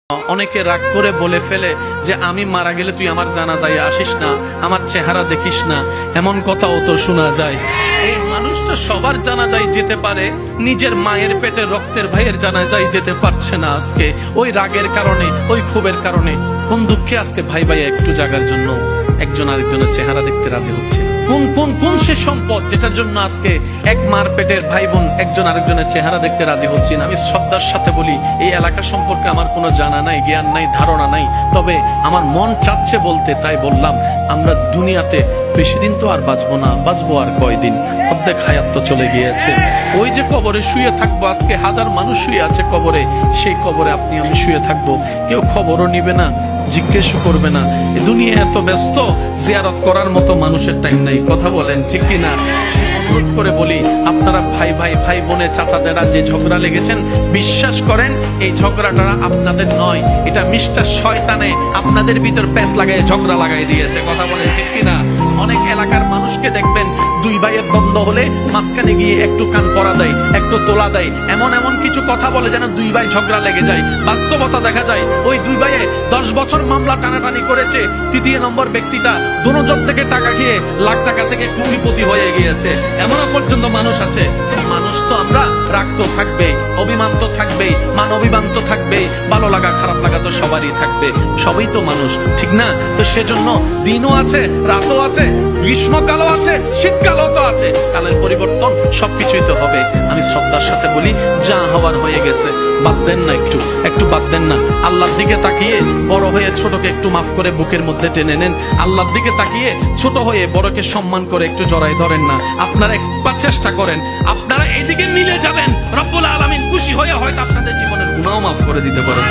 অনেকে রাগ করে বলে ফেলে যে আমি মারা গেলে তুই আমার জানাজায় আসিস না, আমার চেহারা দেখিস না, এমন কথাও তো শোনা যায়। এই মানুষটা সবার জানাজায় যেতে পারে, নিজের মায়ের পেটে রক্তের ভাইয়ের জানাজায় যেতে পারছে না আজকে, ওই রাগের কারণে, ওই ক্ষোভের কারণে। কোন দুঃখে আজকে ভাই ভাই একটু জাগার জন্য একজন আরেকজনের চেহারা দেখতে রাজি হচ্ছে? কোন কোন কোন সে সম্পদ যেটার জন্য আজকে এক মার পেটের ভাই বোন একজন আরেকজনের চেহারা দেখতে রাজি হচ্ছে না? আমি শ্রদ্ধার সাথে বলি, এই এলাকা সম্পর্কে আমার কোনো জানা নাই, জ্ঞান নাই, ধারণা নাই, তবে আমার মন চাচ্ছে বলতে, তাই বললাম। আমরা দুনিয়াতে বেশি দিন তো আর বাঁচবো না, বাঁচবো আর কয়দিন, অর্ধেক হায়াত তো চলে গিয়েছে। ওই যে কবরে শুয়ে থাকবো, আজকে হাজার মানুষ শুয়ে আছে কবরে, সেই কবরে আপনি আমি শুয়ে থাকবো, কেউ খবরও নিবে না, জিজ্ঞেস করবে না। দুনিয়া এত ব্যস্ত, জিয়ারত করার মতো মানুষের টাইম নাই। কথা বলেন ঠিক কিনা? অনুরোধ করে বলি, আপনারা ভাই ভাই ভাই বোনে চাচা যারা যে ঝগড়া লেগেছেন, বিশ্বাস করেন এই ঝগড়াটা আপনাদের নয়, এটা মিস্টার শয়তানে আপনাদের ভিতর প্যাঁচ লাগাই ঝগড়া লাগাই দিয়েছে। কথা বলেন ঠিক কিনা? অনেক এলাকার মানুষকে দেখবেন দুই ভাইয়ের দ্বন্দ্ব হলে মাঝখানে গিয়ে একটু কান পরা দেয়, একটু তোলা দেয়, এমন এমন কিছু কথা বলে যেন দুই ভাই ঝগড়া লেগে যায়। বাস্তবতা দেখা যায় ওই দুই ভাইয়ে 10 বছর মামলা টানাটানি করেছে, তৃতীয় নম্বর ব্যক্তিটা দোনোজোর থেকে টাকা খেয়ে লাখ টাকা থেকে কোটিপতি হয়ে গিয়েছে, এমনও পর্যন্ত মানুষ আছে। মানুষ তো আমরা, রাগ তো থাকবেই, অভিমান তো থাকবেই, মান অভিমান তো থাকবেই, ভালো লাগা খারাপ লাগা তো সবারই থাকবে, সবই তো মানুষ, ঠিক না? তো সেজন্য দিনও আছে, রাতও আছে, গ্রীষ্মকালও আছে, শীতকালও তো আছে, কালের পরিবর্তন সবকিছুই তো হবে। আমি শ্রদ্ধার সাথে বলি, যা হওয়ার হয়ে গেছে, বাদ দেন না, একটু একটু বাদ দেন না। আল্লাহর দিকে তাকিয়ে বড় হয়ে ছোটকে একটু মাফ করে বুকের মধ্যে টেনে নেন। আল্লাহর দিকে তাকিয়ে ছোট হয়ে বড়কে সম্মান করে একটু জড়াই ধরেন না। আপনারা একবার চেষ্টা করেন, আপনারা এইদিকে মিলে যাবেন, রব্বুল আলামিন খুশি হয়ে হয়তো আপনাদের জীবনের গুনাহ মাফ করে দিতে পারে।